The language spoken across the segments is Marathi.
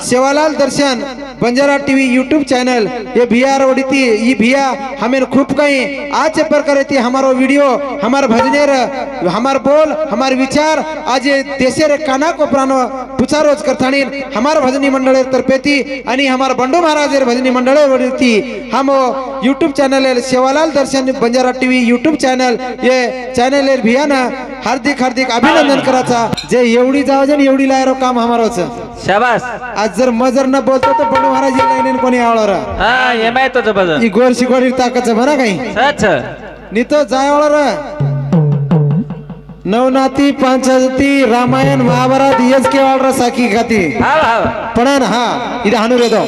सेवालाल दर्शन बंजारा टीवी यूट्यूब चैनल ये भिया रोडीती ये भिया हमें खूब कहीं आज प्रकार थी हमारो वीडियो हमार भजनेर हमार बोल हमार विचार आज देशेर काना को प्राणो पुचारोज करतानी हमार भजनी मंडळ तर्फे थी आणि हमार बंडू महाराज भजनी मंडळ वरती हम यूट्यूब चैनल सेवालाल दर्शन बंजारा टीवी यूट्यूब चैनल ये चैनल भिया ना हार्दिक हार्दिक अभिनंदन कराचा जे एवढी जावजन एवढी लायरो काम हमारोच शाबास आज जर मजर न बोलतो तो बंडू महाराज लाईन कोणी आवळर हां ये माहित होतं बजर ई गोर शिकोडी ताकच बरा काही सच नितो जायवळर नवनाती पांचती रामायण महाभारत यज के वाळर साकी खाती हां हां पण हा इदा हानू रेदो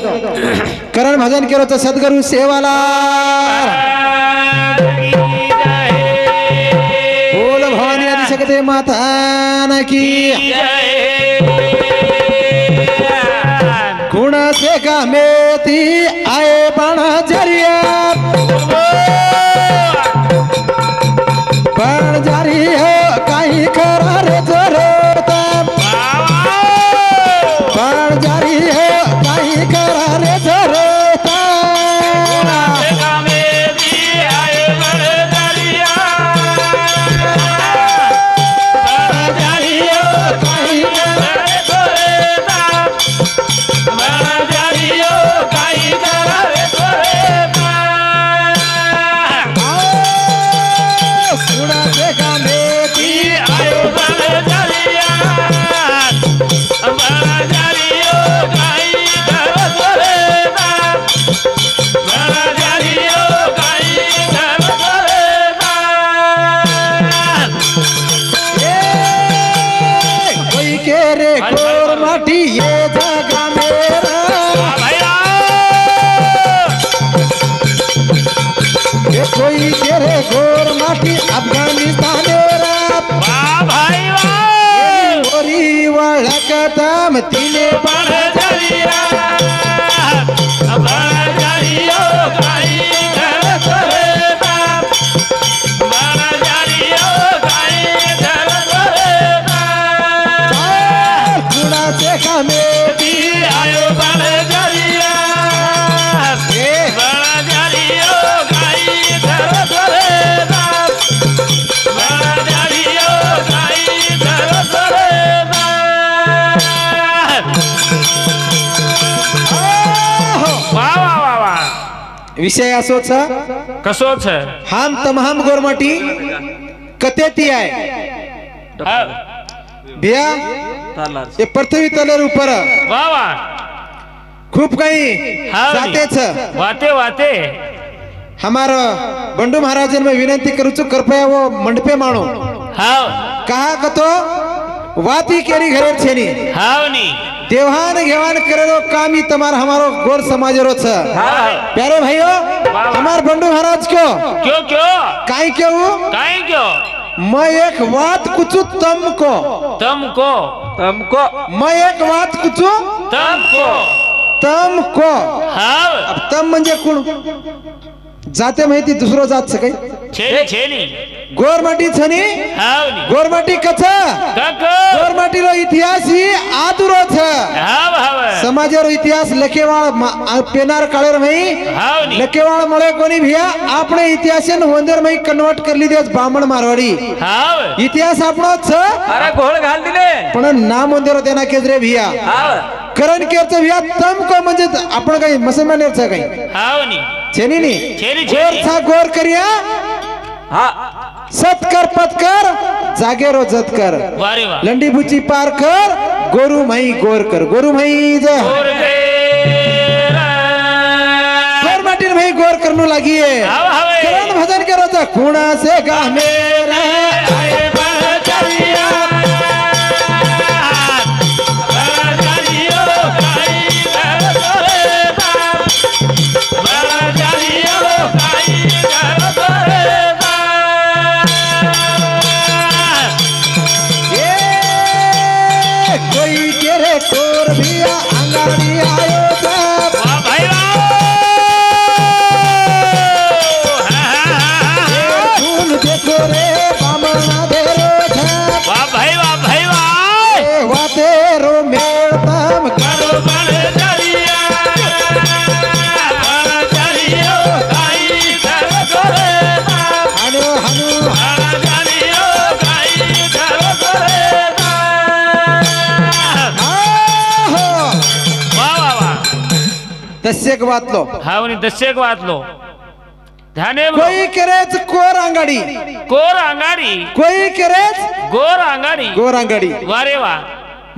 करण भजन केरो तो सद्गुरु सेवाला बोल भवानी आदि शक्ति माता की गुण से गामेती आए बाणा जरिया बाण जारी हो काही करा रे जोरता बाण जारी हो काही करा रे जोरता कोई तेरे गोर माटी अफगानिस्तान भाई गोरी वळकतम तिने पण जरिया बाण जरियो काही घर करता बाण जरियो काही घर करता कुणाचे कामे ती आयो बाण जरिया बाण जरियो विषय असोच कसोच हम तमाम गोरमाटी कतेती आहे बिया ये पृथ्वी तलेर ऊपर वाह वाह खूब कहीं जाते छ वाते वाते हमारा बंडू महाराज में विनंती करू छु कृपया वो मंडपे मानो हां कहा कतो वाती केरी घरे छेनी हां नी देवान घेवान करेलो काम ही तुम्हारा हमारो गोर समाज रो छ प्यारे भाइयों हमार बंडू महाराज क्यों क्यों मैं एक बात कुछ तुमको मैं एक बात कुछ तुमको हाँ अब तम म्हणजे कोण जाते माहिती दुसरो जात सकाळी छेनी गोरमाटी छनी गोरमाटी कछ गोरमाटी रो इतिहास ही आदुरो छ समाजरो इतिहास लकेवाळ पेनार काळेर मई लकेवाळ मळे कोणी भिया आपणे इतिहासन वंदर मई कन्वर्ट करली देस ब्राह्मण मारवाडी इतिहास आपणो छ अरे घोळ घाल दिले पण नाम वंदर देना केजरे भिया करण केरच भिया तमको म्हणजे आपण काही मुसलमानेर छ काही हावनी छेनी नी गोर था गोर करिया सत्कर पत्कर जागेरो जतकर लंडी बुची पार कर गोरू माई गोर कर गोरू माई जा गोर माटी भाई गोर करनो लगी है करण भजन करो जा खूणा से गा मेरा वाह भाई वाह दस्यक वाचलो हावनी दशेक वाचलो ध्याने कोई करेच कोर अंगाडी कोर अंगाडी कोई करेच गोर अंगाडी गोर अंगाडी वारे वा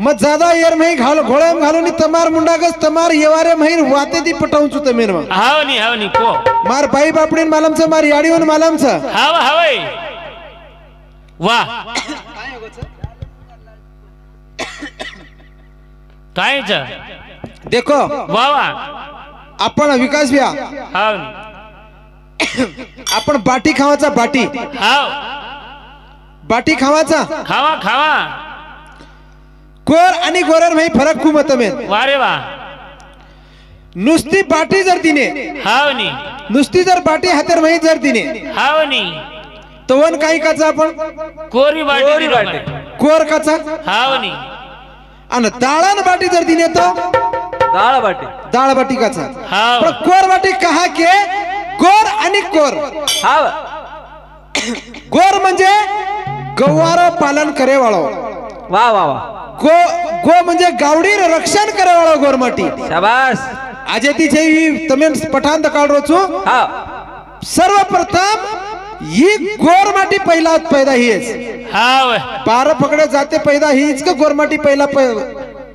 मग ज्यादा येर मही घाल घोळ्याम घालून तमार मुंडागस तमार येवारे मही वाते ती पटावून चुत मेन हावनी को मार बाई बापडीन मालमच मार याडीवन मालमच हाव हावय वा कायच देखो वा वा आपण विकास भ्या हावनी आपण बाटी खावाचा बाटी हाव बाटी खावाचा खावा खावा कोर आणि गोरर मही फरक खूप मतमेन वारे वा नुसती बाटी जर दिने हावनी नुसती जर बाटी हातर मही जर दिने हावनी तवन काही काचा आपण कोरी बाटी कोर काचा हावनी आणि डाळान बाटी जर दिने तो डाळ बाटी काचा हाव पण कोर बाटी कहा के गोर आणि कोर हाव गोर म्हणजे गवार पालन करे वाळो वा वा वा गो म्हणजे गावडीर रक्षण करे वाळो गोरमाटी शाबास આજે ती જેવી તમે પઠાણ કાઢો છો हाव सर्वप्रथम ही गोरमाटी पहिला पैदा हीच हाव पार पकडे जाते पैदा हीच का गोरमाटी पहिला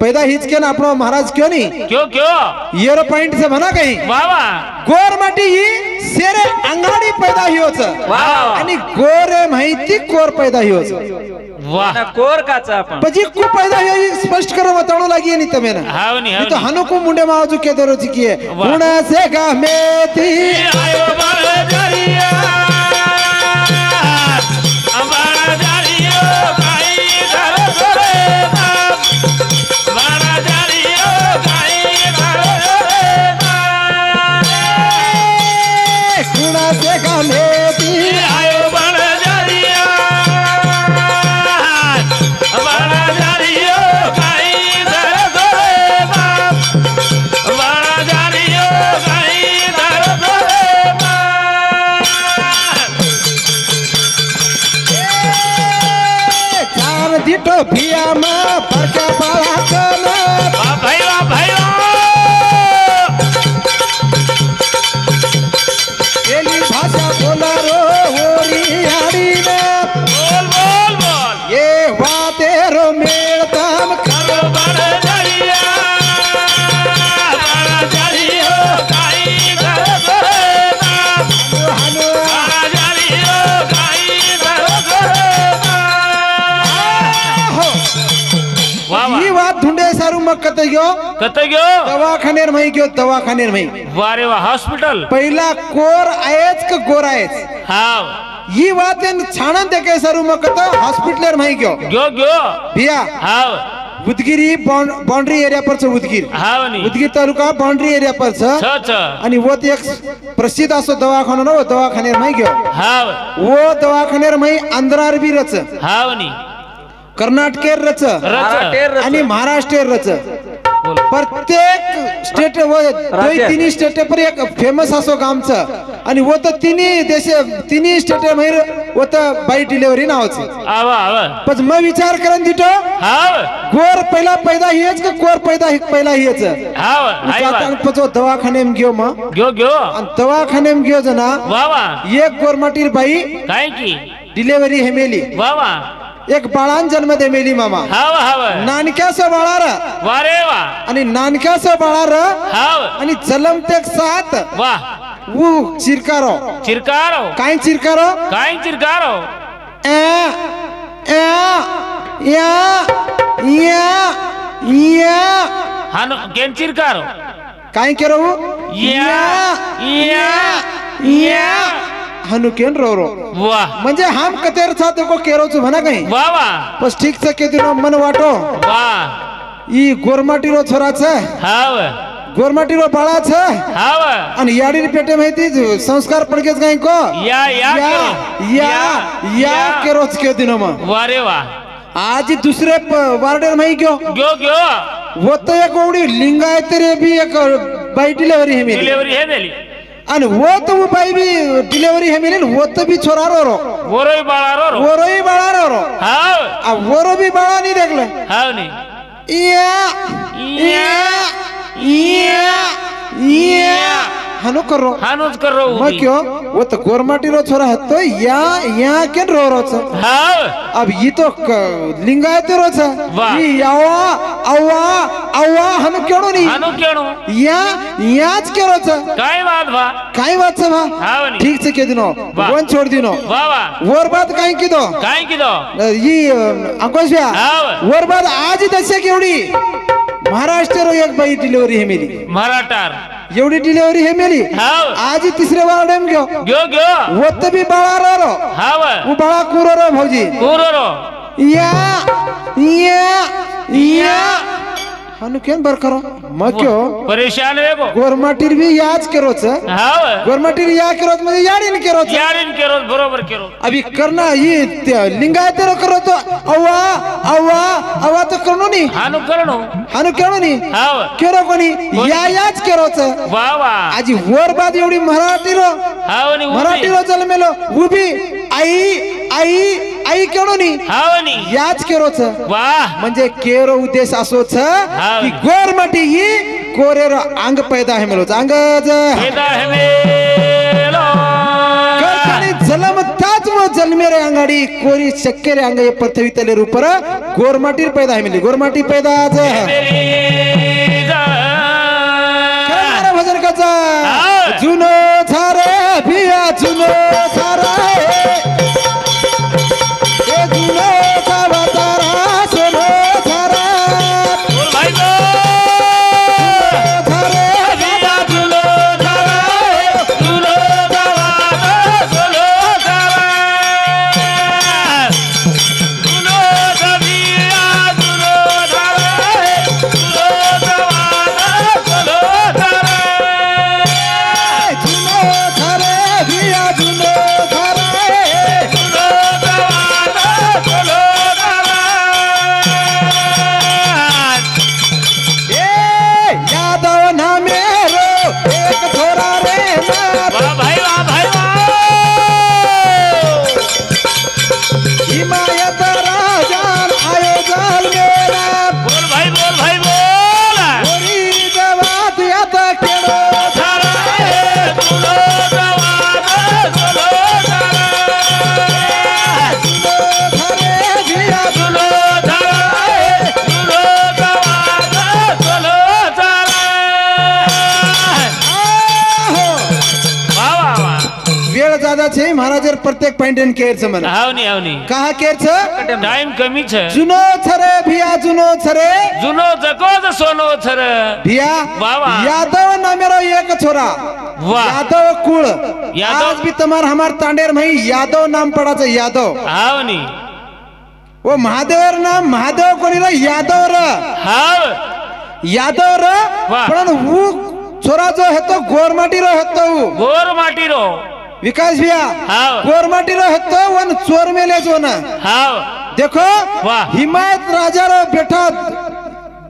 पैदा हीच के ना आपण महाराज क्यों नहीं क्यों येरो पॉइंट से म्हणा काही वा वा गोरमाटी ही सेरे अंगाडी पैदा हियोच आणि गोरे माहिती कोर पैदा हियोच वाह ना कोर काचा आपण પછી કુ पैदा ही स्पष्ट करो बताणो लागी नहीं તમે ना हावनी ये तो हनु को मुंडे मावजू के दरो जी की वाह। गुण से गमेती आयो बाळ जरिया बाळ जरियो काही घर करे बाळ जरियो काही घर गुण से गमेती आयो बाळ जरिया बाळ जरियो काही घर करे बाळ जरियो काही घर करे चार दिटो भिया मा परका बाळा कन वा भाई एली भाषा बोलारो होरी आडी ने बोल ये वातेरो मेळताम करो बाळ जरिया बाळ जरियो काही घर करे हनु बाळ जरियो काही घर करे हो वा वा ही बात धुंडे सारू मग कत गयो कत गयो दवाखानेर मही गयो दवाखानेर मही वारे वा हॉस्पिटल पहिला कोर आहेच का गोर आहेच हाव ही बात छाणन देखे सारू मग कत हॉस्पिटलर मही गयो गयो भिया हाव उदगिरी बाउंड्री एरिया पर छ उदगीर हावनी उदगीर तालुका बाउंड्री एरिया पर छ छ आणि वो ते एक प्रसिद्ध असो दवाखाना ना वो दवाखानेर मही गयो हाव वो दवाखानेर मही आंध्रार बी रच हावनी कर्नाटकेर रच रच आणि महाराष्ट्रेर रच बोल प्रत्येक स्टेट तिन्ही स्टेट पर एक फेमस असो गामच आणि वो तर तिन्ही स्टेट मध्ये वो तर बाई डिलिव्हरी नावाचं आवा पण मग विचार करन दिटो हाव गोर पहिला पैदा हेच का कोर पैदा पहिला हेच हाव जातान पचो दवाखानेम गयो मग गयो आणि दवाखानेम गयो जना वा वा एक गोरमाटीर बाई काय की डिलिव्हरी हेमेली वा वा एक बाळान जन्म देमेली मामा हाव नानक्याचं बाळार वारे वा आणि नानक्याचं बाळार हाव आणि जलमतेक साथ वा वो चिरकारो चिरकारो काय चिरकारो काय चिरकारो ए या या या हानो केन चिरकारो काय केरो या हनु केन रो वा म्हणजे हम कतेर साथ को केरोच म्हणा काही वा वा बस ठीक से के दिनो मन वाटो वा ई गोरमाटीरो छोराच हाव गोरमाटीरो बाळाच हाव आणि याडी पेटे माहिती संस्कार पडकेच काही को या केरोच के दिनो मग वारे वा आज दुसरे वार्डर माही गयो गयो वो तो एक ओडी लिंगायत रे भी एक बाई डिलिव्हरी हे डिलिव्हरी हे दिली आणि वो तो वो बाई भी डिलिव्हरी हे मिलेल वो तो भी छोरा रो वरोई बाळा रो वरोई बाळा रो हाव आ वरो भी बाळा नहीं देखले हाव नी या या या या हनु करो हानुज करो मैं क्यों वो तो गोरमाटी रो छोरा है तो या के रो रो छ हाव अब ये तो लिंगायत रो छ वाह। ये अवा हनु क्यों नहीं हानु केणो याच के रो छ काय बात बा काई बात छ भा हाव नी ठीक से के दिनो वाह। वन छोड़ दिनो वाह वाह और बात काई की दो काय किदो ये अंकुश भैया हाव। और बात आज ही दस्य केवढी महाराष्ट्र एक बाई डिलिव्हरी है मेरी मराठार एवढी डिलिव्हरी है मेरी हाव आज ही तीसरे वाला टाइम गयो गयो वो तो भी बड़ा रो हाव वो बड़ा कूरो रो भाऊजी कोरोरो या हनु केन बर करो म क्यों परेशान वेगो गोरमाटीर भी याच करो छ हाव गोरमाटीर या करो म्हणजे याडीन करो छ यारिन केरो बरोबर केरो अभी करना ये लिंगायत रो करो तो अवा तो करो नहीं हानु करणो हनु केणो नहीं हाव केरो कोणी याच करो छ वाह वाह आजी वर बाद एवढी मराठी रो हाव नी मराठी रो जन्मेलो उभी आई केणो नहीं हाव नी याच केरो छ वाह म्हणजे केरो उद्देश असो छ की गोरमाटी ही कोरेरो अंग पैदा है मेलो अंग वेदा है मेलो करतानी जलम ताज मो जन्मे रे अंगाडी कोरी चक्के रे अंग ये पृथ्वी तले रूपर गोरमाटी पैदा है मिली गोरमाटी पैदा आज करणारा भजन कचा जुनो झारे भिया जुनो झारा ए जुनो झावा तारा सोनो झारा बोल भाई लो झारे दिया दुलो धारा दुलो धारा दुलो धारा दुलो धारिया दुलो धारा दुलो धारा दुलो धारा जुनो झारे भिया जुनो झारा दुलो धारा दुलो धारा ए यादव नामे रो एक थोड़ा रे मार वाह भाई वाह भाई वाह हिमायत राजान आयोजन मेरा बोल भाई बोल ओरी देवात यात केडो धारा दुलो धारा दुलो धारा घरे भिया दुलो धारा दुलो धारा दुलो धारा आहो वाह वाह वाह वेळ ज्यादा छे महाराजर प्रत्येक पॉइंटन केर छ मन हावनी कहा केर छ टाइम कमी छे जुनो छरे भिया जुनो छरे जुनो जको ज सोनो छर भिया वाह, वाह। यादव नामेरो एक छोरा वाह। यादव कुल यादव। आज भी तुम्हार हमार तांडेर में यादव नाम पड़ा छ यादव हावनी वो महादेवर नाम महादेव कोणी रे यादव रे हाव यादव रे वाह। पण वो छोरा जो है तो गोरमाटी रो है तो गोर माटी रो विकास भैया हाव। गोरमाटी रो है तो वन चोर मेले जो ना हाव देखो वाह। हिमायत राजा रो बेटा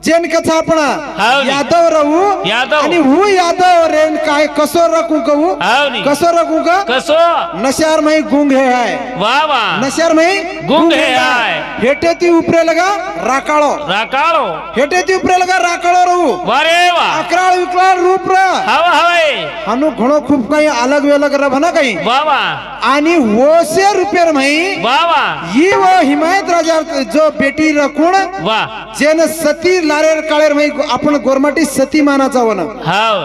जेन कथा आपणा हाव नी. यादव रहू यादव. आणि हु यादव रेन काय कसो रखू कहू हाव नी. कसो रखू का कसो नशर में गुंग है वाह वाह नशर में गुंग है हाय. हेटे ती उपरे लगा राकाळो राकाळो हेटे ती उपरे लगा राकाळो रहू वारे वाह अकराळ विकराळ रूप र हाव हाय हानु घणो खूप काही अलग वेलग रभ ना काही वाह वाह आणि वोसे रुपये में वाह वाह ही वो हिमायत राजा जो बेटी रखून वाह जेन सती लारेर काळेर में आपण गोरमाटी सती मानाचा वन हाव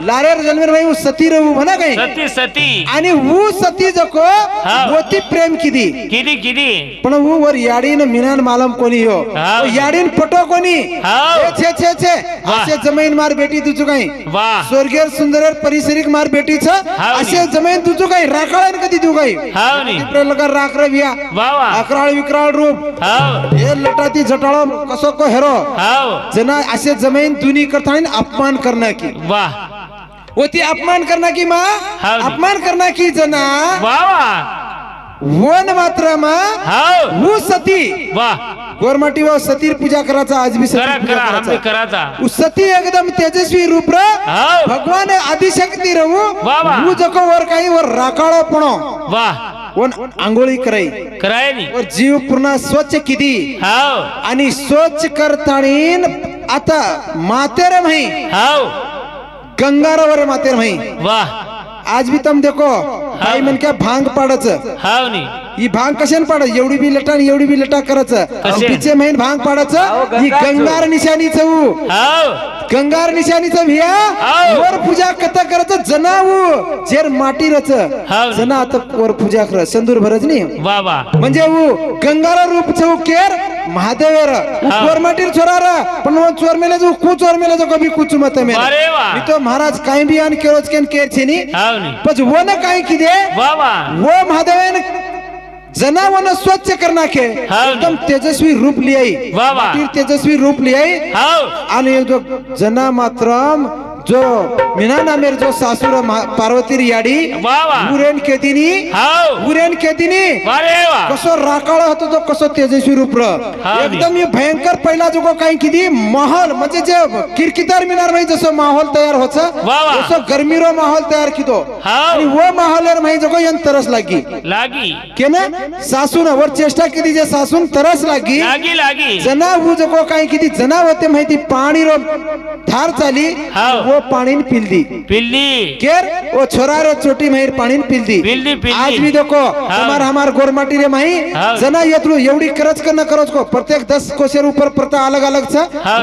लारेर जन्मेर में सती रहू म्हणा काही सती सती आणि वो सती जको हाव. वती प्रेम किदी किदी किदी पण वो वर याडीन मिनान मालम कोणी हो हाव. वो याडीन पटो कोणी हाव. छे छे छे वाह. असे जमीन मार बेटी तुझू काही वाह स्वर्गीय सुंदर परिसरिक मार बेटी छ हाव. असे जमीन तुझू काही राखाळन कधी तू काही हाव नी लगा राख रविया वाह वाह अकराळ विकराळ रूप हाव हे लटाती जटाळो कसो को हेरो हाव जना असे जमीन दुनी करता अपमान करना की वाह होती अपमान करना की माँ हाव. अपमान करना की जना वाह वाह वन मात्र माँ हाव वो सती वाह गोरमाटी व सतीर पूजा करायचा आज भी सती करा पूजा करा हम भी करायचा कराचा वो सती एकदम तेजस्वी रूप र हाव भगवान आदिशक्ती रहू वाह, वाह. वो जको वर काही वर राखाळो पणो वाह वन आंघोळी कराई कराय नी वर जीव पूर्ण स्वच्छ किती हाव आणि स्वच्छ करताणीन आता मातेर माही हाव गंगारावर मातेर भाई वाह आज भी तुम देखो भाई मन क्या भांग पाडच हाव नी ही भांग कशाने पाडच एवढी बी लटा आणि एवढी बी लटा करच पीछे महिन भांग पाडच ही गंगार निशाणीच हाव गंगार निशाणीच भिया वर पूजा कथा करत जनावू जेर माटी रच जना आता वर पूजा कर संदूर भरज नाही वाह वाह म्हणजे वो गंगारा रूप छौ केर महादेवर वर माटीर छोरारा पण वो चोर मेले जो कु चोर मेले जो कभी कुछ मत में अरे वाह नी तो महाराज काही बी आन केरोज केन केर छेनी हाव नी पछ वो न काही की दे वाह वाह वो महादेवन जनावन स्वच्छ करना के एकदम तेजस्वी रूप लियाई वाह वाह माटीर तेजस्वी रूप लियाई हाव आणि जो जना मात्रम जो मीना नामेर जो सासुर पार्वती याडी वाह वाह उरेन केदिनी हाव उरेन केदिनी अरे वाह कसो राकाळ होतो तो कसो तेजस्वी रूप र एकदम ये भयंकर पहिला जो काही किती महल म्हणजे जे किरकिदार मिनार भाई जसं माहोल तयार होच वाह वाह जसं गर्मीरो माहोल तयार कितो हाव आणि वो माहोलर भाई जो यन तरस लागी लागी के ना सासून वर चेष्टा केली जे सासून तरस लागी लागी लागी जना वो जो काही किती जना होते माहिती पाणी रो धार चाली हाव वो पाणी पिलदी पिल्ली केर वो छोरा रे छोटी महिर पाणी पिलदी पिल्ली पिल्ली आज भी देखो हमार गोरमाटी रे माही जना येतलू एवढी करच कर न करच को प्रत्येक 10 कोसेर ऊपर प्रता अलग अलग छ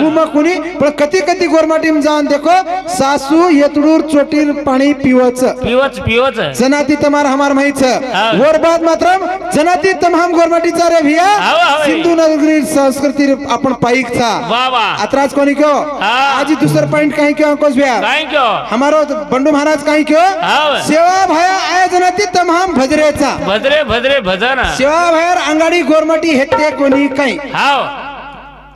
उमा कुणी पण कती कती गोरमाटी में जान देखो सासू येतडूर चोटीर पाणी पिवच पिवच पिवच जनाती तमार हमार माही छ वर बाद मात्रम जनाती तमाम गोरमाटी चा रे भिया सिंधु नगरी संस्कृती आपण पाईक था वाह वाह अतराज कोणी क्यों आज ही दूसरा पॉइंट काही क्यों अंकुश भैया काय क्यों हमारो बंडू महाराज काही क्यों सेवा भया आयोजनाती तमाम भजरेचा भद्रे भद्रे भजन सेवा भयर अंगाडी गोरमाटी हेते कोणी काही हाव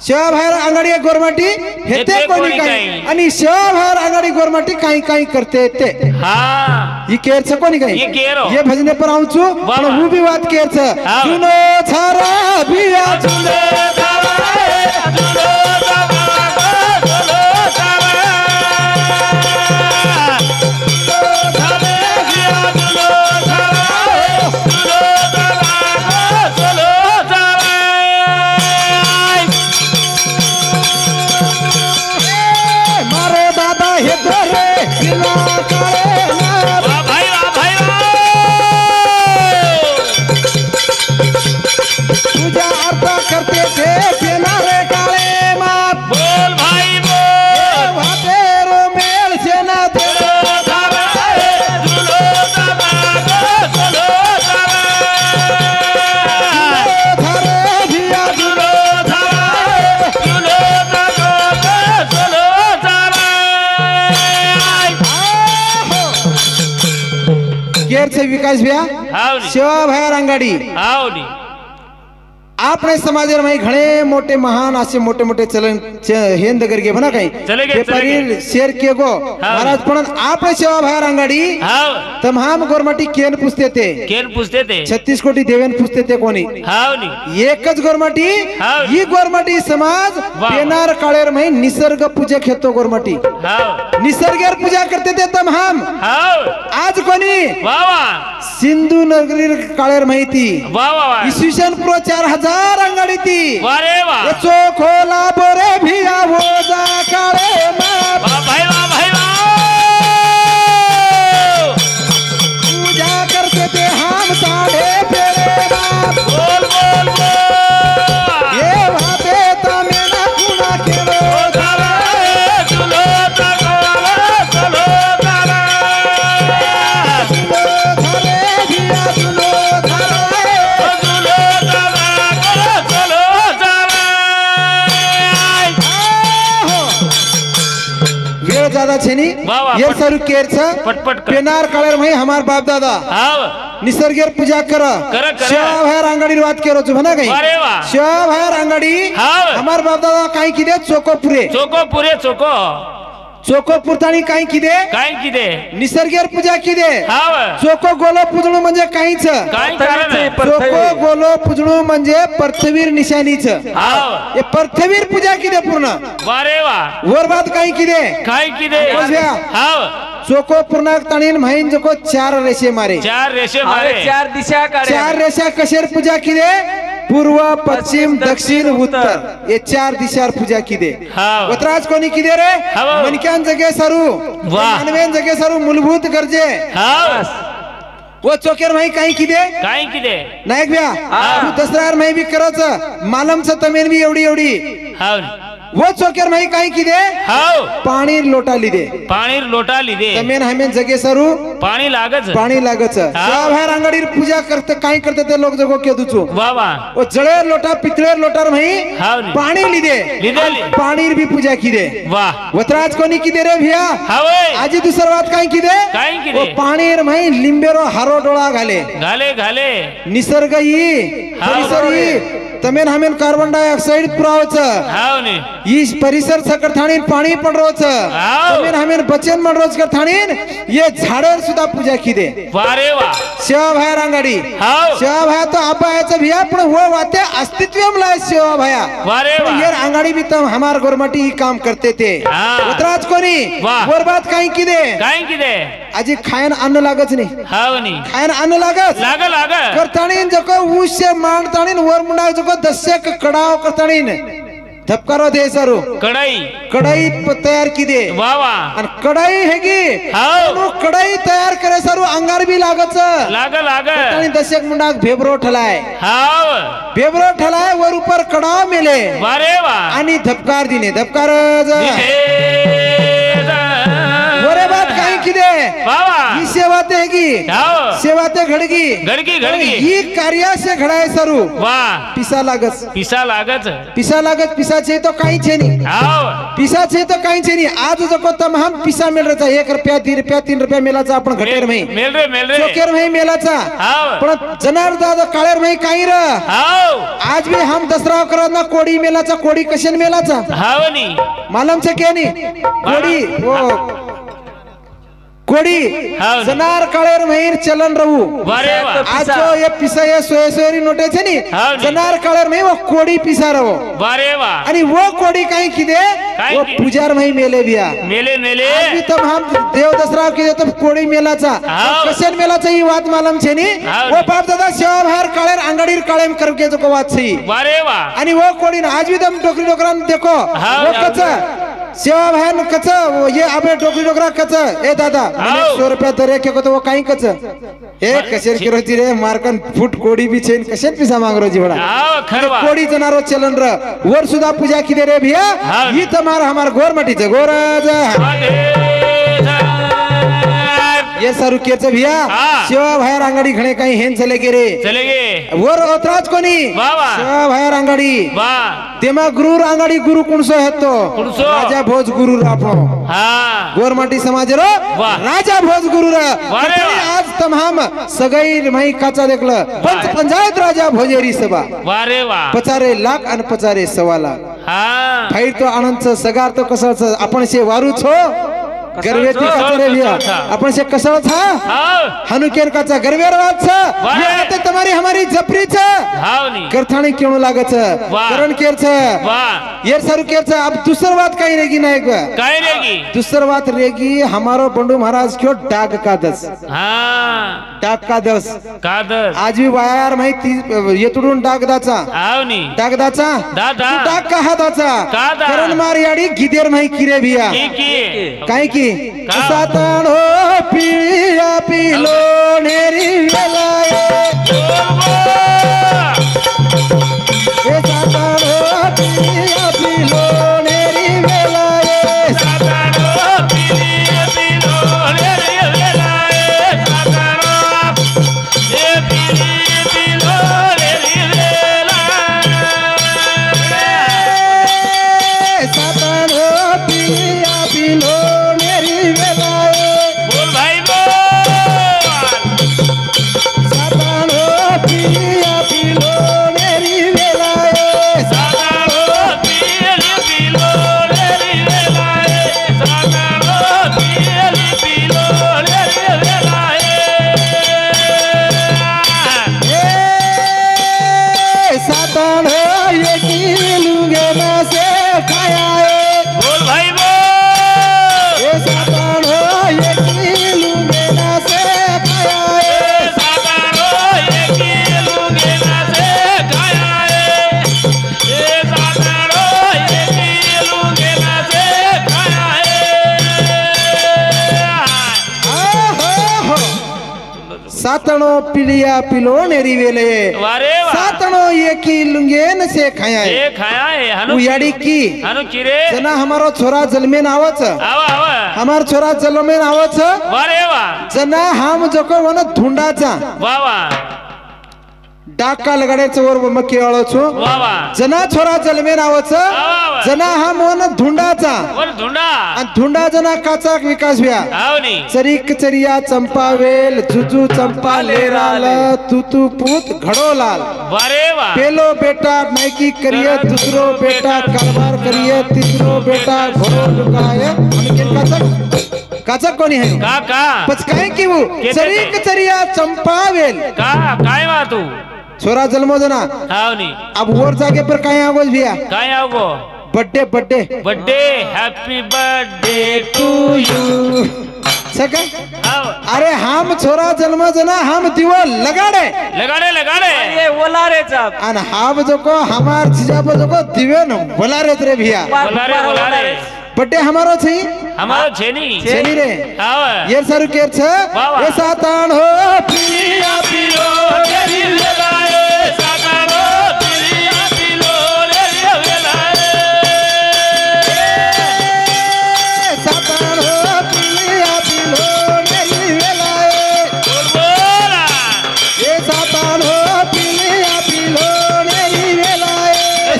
सेवा भयर अंगाडी गोरमाटी हेते कोणी काही आणि सेवा भयर अंगाडी गोरमाटी काही काही करते ते हा ये केरच कोणी काही ये केरो ये भजने पर आऊचू पण वो भी बात केरच जुनो छारा भिया जुनो छारा जुनो करते थे पेनारे काले मात बोल भाई बोल भातेरो मेल सेना तेरो धारा जुलो धारा जुलो धारे भिया जुलो धारा जुलो धारा जुलो धारा केर से विकास भैया हावली सेवा भया रंगाडी हावली आपने समाज में घणे मोठे महान असे मोठे मोठे चलन हेंद करगे बना काही पेपरी शेर के गो महाराज पण आपने सेवा भया रंगाडी हाव तमाम गोरमाटी केन पुसते थे केन पुसते थे 36 कोटी देवेन पुसते थे कोणी हावली एकच गोरमाटी ही गोरमाटी समाज पेनार काळेर में निसर्ग पूजक हेतो गोरमाटी हाव निसर्गेर पूजा करते थे तमाम हाव आज कोणी वाह वाह सिंधु नगरी काळेर माहिती वाह वाह इसवी सन पूर्व 4000 अंगाडी ती वारे वाह चोखोला बोरे भिया हो जा काळे मा वाह भाई वाह भाई वाह पूजा करते थे हम साढ़े फेरे बाप बोल बोल बोल ये भाते तमे ना कुना केरो धारा जुलो धारा जुलो धारा धरे भिया जुलो धरे जुलो धारा जुलो धारा वेळ ज्यादा छेनी वाह, वाह, ये सरू केर छ पटपट कर पेनार काळेर में हमार बाप दादा हाव निसर्गेर पूजा कर कर, कर. शिवा भायर अंगाडी बात करो छु म्हणा काही अरे वाह शिवा भायर अंगाडी हाव हमार बाप दादा काही किदे चोकोपुरे चोको पुरे चोको चोको पुरतानी काही किदे काय किदे निसर्गेर पूजा किदे हाव चोको गोलो पूजणू म्हणजे काहीच काय कारण आहे चोको गोलो पूजणू म्हणजे पृथ्वीर निशानीच हाव हे पृथ्वीर पूजा किदे पूर्ण वारे वाह वर बात काही किदे काय किदे बघूया. हाव चोको पूर्णाक ताणीन महिन जको 4 रेषे मारे चार रेषे मारे चार दिशा काढे चार रेषा कशेर पूजा किदे पूर्व पश्चिम दक्षिण उत्तर ये 4 दिशार पूजा की दे हाव. वतराज कोणी की दे रे हाव. मनक्यान जगे सरू वाह. मानवेन जगे सरू मूलभूत गरजे हाव वो चोकेर माही काही की दे काय किदे नायक भ्या हा. तू दसरार माही बी करच मालमचं तमेन बी एवढी एवढी हाव वो चोकेर माही काही की दे हाव पाणी लोटा लिदे पाणी लोटा लिदे तमेन हमेन जगे सरू पाणी लागच पाणी लागच बाहेर अंगडीर पूजा करते काही करते ते लोक जगो के दुचो वा वा ओ जळेर लोटा पितळेर लोटार माही हाव पाणी लिदे लिदे पाणीर बी पूजा की दे वा वतराज कोणी की दे रे भिया हावय आजी दुसर बात काही की दे काय ओ किदे पाणीर माही लिंबेरो हारो डोळा घाले घाले घाले निसर्ग ई परिसर ई तमेन हमेन कार्बन डायऑक्साइड पुरावच हाव ने ई परिसर सकट थाणीन पाणी पण रोच हाव. तमेन हमेन बचन मन रोज कर थाणीन ये झाडर सुद्धा पूजा की दे वा रे वा सेवा भाया रांगाडी हाव सेवा भाया तो आबायाचं भिया पण वो वाते अस्तित्व मला सेवा भाया वा रे वा ये आंगाड़ी भी तम हमार गोरमाटी ही काम करते थे हाँ. उतराज कोणी वाह. वर बात काही की दे काय किदे आजी खायन अन्न लागच नाही हाव नी खायन अन्न लागच लाग लाग करताणीन जको ऊस से मांडताणीन वर मुंडा जको दस्यक कडाव करताणीन धपकारो दे सरू कढई कढई तयार की दे वा वा आणि कढई है की हाव नु कढई तयार करे सरू अंगार भी लागच लाग लाग आणि दस्यक मुंडा भेबरो ठलाय हाव भेबरो ठलाय वर ऊपर कडाव मेले वा रे वा आणि धपकार दिने धपकार वरे बात काही की दे वा वा ही सेवा ते की हाव सेवा ते घडगी गडगी गडगी ही कार्या से घडाय सरू वा पिसा लागस पिसा लागच पिसा लागत पिसा छे तो काही छे नहीं हाव पिसा छे तो काही छे नहीं आज जको तम हम पिसा मिल रहा 1 रुपया 2 रुपया 3 रुपया मेलाचा आपण घटेर में मेल रे चोकेर में मेलाचा हाव पण जनार दादा काळेर में काही र हाव आज भी हम दसरा करत ना कोडी मेलाचा कोडी कशन मेलाचा हाव नी मालम से क्या नहीं कोडी वो कोडी हाव. जनार काळेर महिर चलन रहू वा रे वा आज जो ये पिसा ये सोयरी नोटे छे नी हाव नी. जनार काळेर मही वो कोडी पिसा रहो वा रे वा आणि वो कोडी काही की दे काही वो की? पूजार मही मेले बिया मेले मेले आज भी तब हम देव दसरा की तब कोडी मेलाचा हाव. कशन मेलाचा ही बात मालम छे नी हाव. वो बाप दादा सेवा बाहेर काळेर अंगडीर काळेम करके जो बात छी वा रे वा आणि वो कोडी ना आज भी तम टोकरी डोकरान देखो हाव. वो कच सेवा बहन कच वो ये अबे टोकरी डोकरा कच ए दादा मैंने हाव. 100 रुपया दरे के को तो वो काही कच ए कशेर की रोजी रे मारकन फुट कोडी भी छेन कशेर पिसा मांग रोजी बड़ा हाव खरवा कोडी जनारो चलन र वर सुदा पूजा की दे रे भैया हाव. ही तुम्हारा हमार गोरमटी चे गोराज ये सारू केच भैया हाँ. सेवा बाहेर अंगडी घणे काही हेन चले के रे चले गे वर ओतराज कोणी वा वा. सेवा बाहेर अंगडी वा तेमा गुरु अंगडी गुरु कुणसो हेतो कुणसो? राजा भोज गुरु आपणो हा गोरमाटी समाज रो वाह. राजा भोज गुरु रा वाह रे वाह. आज तमाम सगई माही काचा देखलं पंच पंचायत राजा भोजेरी सभा वा रे वा 50 लाख आणि 50 सवा लाख हा फाईट तो आनंद सगार तो कसं आपण शे वारू छो गर्वेती कसं काचा रे भैया कसं? आपण शे कसं था हाव हनुकेर काचा गर्वेर वाच वाह. ये आते तुम्हारी हमारी जपरी छ हाव नी करथाणी केणू लागत वाह. करण केर छ वा ये सारू केर छ अब दूसर बात काही रेगी नाही ग काय रेगी दूसर बात रेगी हमारो बंडू महाराज क्यों डाक का दस हा डाक का दस कादर आज भी वायर माहिती येतुडून डाक दाचा हाव नी डाक दाचा दादा तू डाक का हाताचा का दा? करण मार याडी गिदेर माही किरे भिया की काय की का? साताणो पिळ्या पिलो नेरी वेलाये ए साताणो पिळ्या पिलो नेरी वेलाये साताणो पिळ्या पिलो नेरी वेलाये बोल भाई बोल साताणो पिळ्या सातणो पिलिया पिलो नेरी वेले वारे वा सातणो एकी लुंगेन से खाया हे खाया है हनु उयाड़ी की हनु किरे जना हमारो छोरा जलमेन आवच आवा आवा हमार छोरा जलमेन आवच वारे वा जना हम जको वन धुंडाचा वा वा डाका लगाड्याचं वर मक्की वाळोचो वा वा जना छोरा जलमेन आवच जना हम वन धुंडाचा वर धुंडा आणि धुंडा जना काचाक विकास व्या आवनी चरीक चरिया चंपावेल जुजू चंपा लेराल तू पूत घडोलाल वारे वा पेलो बेटा नायकी करिए दूसरो बेटा कारभार करिए तीसरो बेटा घोड़ो लुकाय आणखीन काचक कोणी आहे का का पच काय की वो चरीक चरिया चंपावेल का काय वा तू छोरा जन्मो जना आवनी अब और जागे पर काय आगोज भैया काय आवगो birthday birthday happy birthday to you सका आव अरे हम छोरा जन्म जना हम दिवो लगाडे लगाडे ये ओला रे चाप आणि हम जोको हमार जिजाबो जोको दिवे न बोला रे भैया बोलारे बर्थडे हमारो छी हमारो छेनी छेनी रे आव ये सारू केर छ वाह, वाह। ये सातान हो पिलिया पिलो तेरी लगाए साकारो पिलिया पिलो रे वेलाए सातान हो पिलिया पिलो नेरी वेलाए बोला ये सातान हो पिलिया पिलो नेरी वेलाए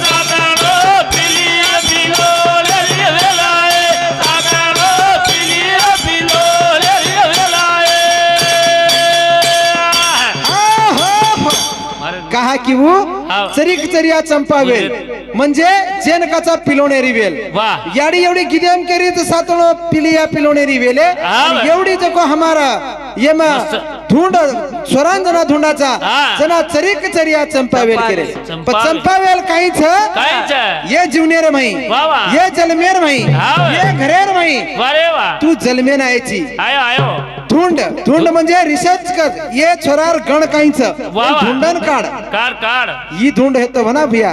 साकारो पिलिया पिलो रे वेलाए साकारो पिलिया पिलो रे वेलाए कहा की वो हाव. चरीक चरिया चंपावेल म्हणजे जेनकाचा पिलोनेरी वेल वाह. याडी एवढी गिदेम केरी तर सातळो पिलिया पिलोनेरी वेले हाव. आणि एवढी जको हमारा ये मा धुंड स्वरांजना धुंडाचा हा. जना चरीक चरिया चंपावेल केरे चंपावेल. पण चंपावेल काही छ काहीच ये जीवनेर मई वाह, वाह. ये जलमेर मई हाव. ये घरेर मई वारे वा तू जलमेन आयची आयो आयो धुंड म्हणजे रिसर्च कर ये छोरार गण काहीच वाह. धुंडन काढ कार कार ही धुंड हेतो म्हणा भैया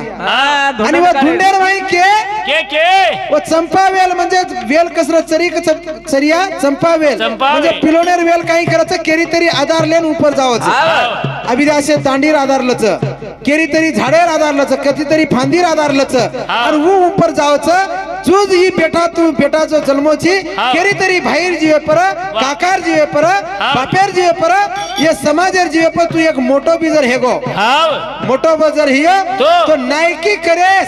आणि वो धुंडेर माई के वो चंपावेल म्हणजे वेल कसर चरीक चरिया चंपावेल चंपावेल. म्हणजे पिलोनेर वेल काही करायचं केरी तरी आधार लेन ऊपर जावचं अभी असे दांडीर आधारलच केरी तरी झाडेर आधारलच कधीतरी फांदीर आधारलच आणि वो ऊपर जावचं जूज ही बेटा तू बेटा जो जन्मोची केरी तरी भाईर जीवे पर काकार जीवे पर बापेर जीवे पर ये समाजेर जीवे पर तू एक मोटो बिजर हेगो हाव मोटो बजर हियो तो. तो नायकी करेस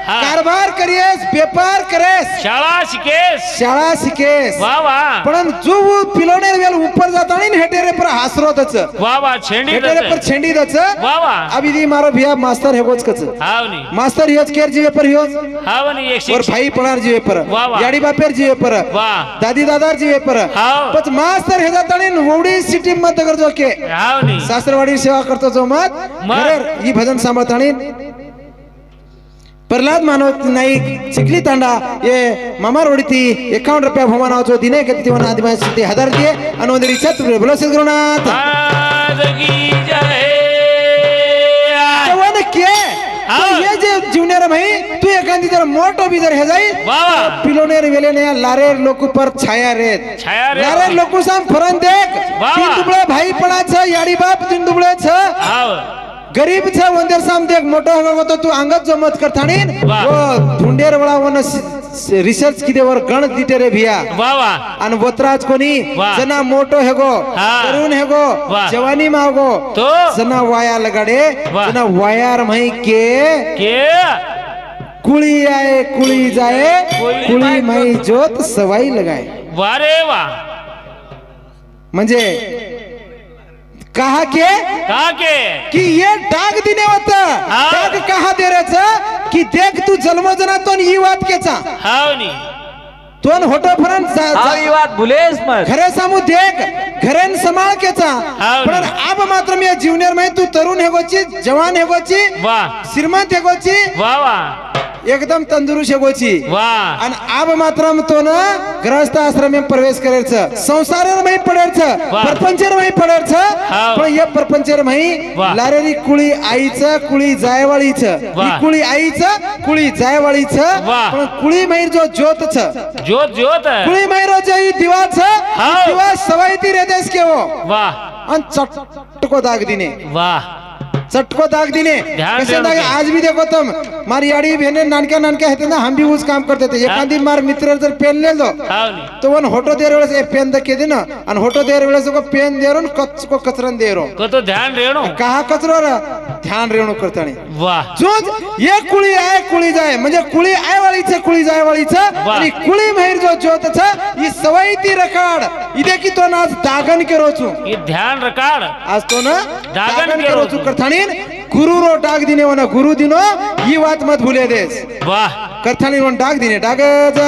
हा. कारभार करेस व्यापार करेस शाळा शिकेस शाळा शिकेस वा वा पण जो वो पिलोनेर वेल ऊपर जाता नहीं हेटेरे पर हासरोतच वा वा छेंडी हेटेरे पर छेंडीदच वा वा अभी दी मारो भैया मास्टर हेगोच कच हावनी मास्टर हियोच केर जीवे पर हियोच हावनी एक और शिक्षक भाई पणार जीवे पर वाह, वाह. याडी बापेर जीवे पर वाह. दादी दादार जीवे पर हाव. पच मास्टर हे जाता नहीं वोडी सिटी मत कर जो के हावनी सासरवाडी सेवा करतो जो मत मत. घरेर ही भजन सांभाळतानी प्रल्हाद मानव नाईक चिखली तांडा ये मामार ओडिती 51 रुपया भोमानावचो दिने गतिवन आदिवासी 1000 दिए अनुवंदरी छत बोलो सद्गुरुनाथ आज की जय वन के हाँ. तो ये जे जीवनेर भाई तू एखादी जर मोटो भी जर हे जाई वा वा पिलोनेर वेले ने लारेर लोकु पर छाया रे छाया रे. लारेर लोकु साम फरन देख वाह. तीन दुबळे भाई पडा छ याडी बाप तीन दुबळे छ हाव गरीब छ वंदेर साम देख मोटो हो तो तू अंगत जमत करतानी वाह. वो धुंडेर वाला वन रिसर्च किदेवर गण दिते रे भिया वा वा अन वतराज कोणी वाह. जना मोटो हेगो हाँ. तरुण हेगो वाह. जवानी मागो तो. जना वाया लगाडे वाह. जना वायार मही के के कुळी आए कुळी जाए कुळी कुळी मही जोत सवाई लगाए वारे वा म्हणजे कहा के का के कि ये डाग दिने होता हाँ. डाग कहा दे रहे कि देख तू जन्म जना तो ही बात केचा हावनी तोन होटो फरन ही बात भुलेस मत घरे सामू देख घरेन समाळ केचा हाँ. पण अब मात्र मी जीवनेर में तू तरुण हेगोची जवान हेगोची वा श्रीमंत हेगोची वा वा एकदम तंदुरुस्त हेगोची वा आणि अब मात्र तो ना गृहस्थ आश्रम में प्रवेश करेच संसार में पडेच वाह. परपंचर में पडेच हाव. पण ये परपंचर में वाह. लारेरी कुळी आईच कुळी जायवाळीच वाह. ही कुळी आईच कुळी जायवाळीच वाह. पण कुळी मैर जो ज्योत छ जोत जोत कुळी मैरो जो ही दिवा छ हाव. दिवा सवाईती रेदेस के वो वा आणि चटको दाग दिने वाह चटको दाग दिने ध्यान कैसे देना दाग चाहिए। आज भी देखो तुम मारी याड़ी बहने नानक्या नानक्या है ना हम भी उस काम करते थे एखादी मार मित्र जर पेन ले दो हाव नी तो वन होटो दे वेळेस ए पेन दके दे ना आणि होटो दे वेळेस को पेन दे रो कच को कचरन दे रो को तो ध्यान रेणो कहा कचरो रे ध्यान रेणू करतानी वाह जोज ये कुळी आहे कुळी जाय म्हणजे कुळी आहे वाळीचं कुळी जाय वाळीचं वाह. आणि कुळी महिर जो ज्योतच ही सवय ती रकाड इथे की तो ना आज दागन के रोचू ये ध्यान रकाड आज तो ना दागन के के रोचू रोचू. करतानी गुरु रो डाग दिने वना गुरु दिनो ही बात मत भूले देस वाह करतानी वन डाग दिने डाग जा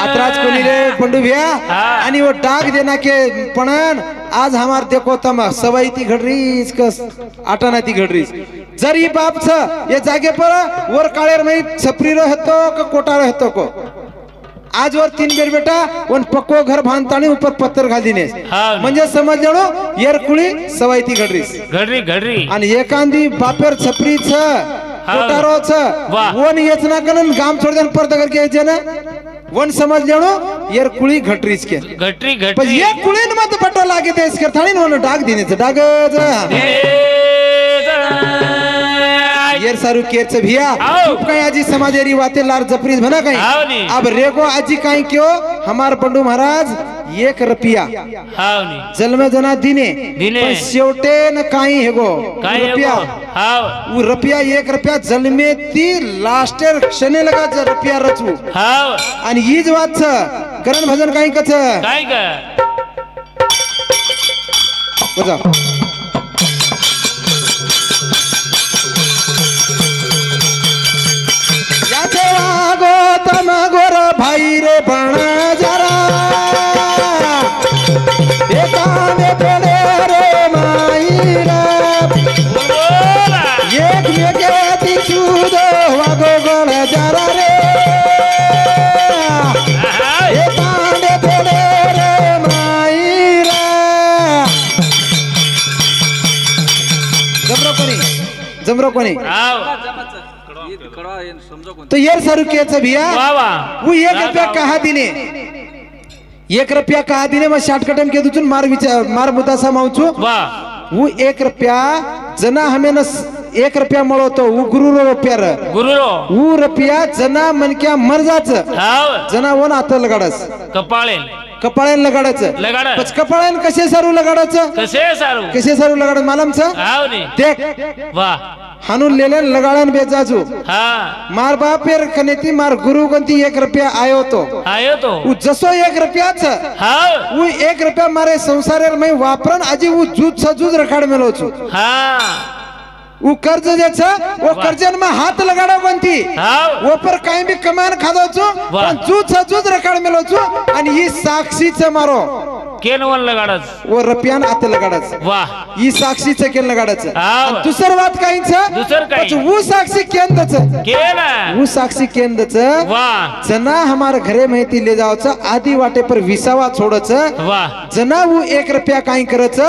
आतराज कोनी रे पंडू भैया हाँ. आणि वो डाग देना के पणन आज हमार देखो तम सवई ती घडरीस कस आटाना ती घडरीस जर ही बाप छ ये जागे पर वर काळेर में छपरी रो हेतो क कोटा रो हेतो को आज वर 3 बेर बेटा वन पक्को घर बांधतानी ऊपर पत्थर घाल दिने हाँ. म्हणजे समज जणो येर कुळी सवई ती घडरीस घडरी घडरी आणि एकांदी बापेर छपरी छ कोटारो छ वाह. वन येचना कनन गाम छोड़ देन पर दगर के यायचे ना वन समज जणो येर कुळी घटरीस के घटरी पण घटरी ये कुळीन मत पटो लागे देस कर थाणी वन डाग दिनेच डाग येर सारू केरच भिया आओ. खूप काही आजी समाजेरी वाते लार जपरीस भना आओ नी. काही अब रेगो आजी काही क्यों हमार पंडू महाराज 1 रुपया हाव नी जन्म जना दिने दिने. पण शेवटे न काही हेगो काय रुपया हाव वो रुपया 1 रुपया जन्मे ती लास्टर क्षणे लगा ज रुपया रचू हाव आणि हीच वात छ करण भजन काही कच काय का बजा याचे वागो तम गोर भाई रे पण जरा एकाने पेले रे माईरा बोला एक वेगे ती चूदो वागो गोळ जरा रे हाव एकाने पेले रे माईरा जमरो कोणी हाव तो येर सारू केच भिया वाह वाह वो 1 रुपया कहा दिने 1 रुपया कहा दिने मग शाटकटम के दुचून मार विचार मार मुद्दा समावचू वाह वो 1 रुपया जना हमें न 1 रुपया मळो तो वो गुरु रो रुपया र गुरु रो वो रुपया जना मन क्या मर जाच हाव जना वन आत लगाडस कपाळे कपाळेन लगाडच लगाड पच कपाळेन कसे सारू लगाडच कसे सारू कसे सारू लगाडच मालमच हाव नी देख वाह हानून लेलन लगाडन बेजाजू हा मार बापेर कनेती मार गुरु गंती 1 रुपया आयो तो आयो तो वो जसो 1 रुपया छ हाव वो 1 रुपया मारे संसारेर में वापरन आजी वो जूज सजूज रखाड मेलो छु हा वो कर्ज जे छ वो कर्जन में हाथ लगाडो गंती हाव वो पर काही भी कमान खादो छु वाह. पण जूज सजूज रखाड मेलो छु आणि ही साक्षी छ मारो केन वन लगाडस वो रुपयान हात लगाडच वाह ही साक्षी छ केन लगाडच हाव. आणि दुसर बात काही छ दुसर काही. पच वो साक्षी केंद छ केन वो साक्षी केंद छ वाह जना हमारे घरे माहिती ले जाओ आधी वाटे पर विसावा छोड़च वाह जना वो 1 रुपया काही करच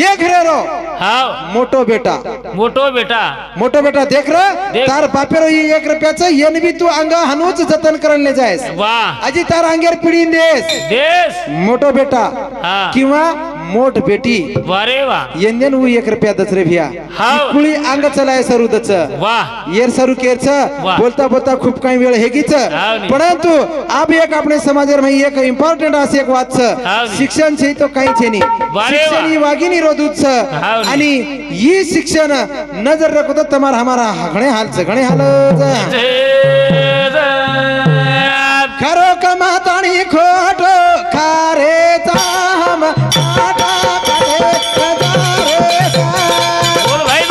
ये घरे रो हाव मोटो बेटा मोठो बेटा मोटो बेटा देख र देख. तार बापेरो ही 1 रुपयाच येन भी तू अंग हनूच जतन करन ले जायस वाह आजी तार अंगेर पिढी देस देश मोटो बेटा हा किंवा मोठ बेटी वारे वाह येंदेन वो 1 रुपया दच रे भिया हाव. कुळी अंग चलाय सरू दच वाह येर सरू केरच वाह. बोलता बोलता खूप काही वेळ हेगीच हाव नी. परंतु अब एक अपने समाजर में एक इम्पोर्टंट असे एक वात हाव नी. शिक्षण छे तो काही छे नी वारे शिक्षण वा. ही वागिनी रोदूच हाव नी. आणि ही शिक्षण नजर रखो तो तमार हमारा घणे हाल खरो कमाताणी खोटो खारे हम आटा करे खजारे बोल भाई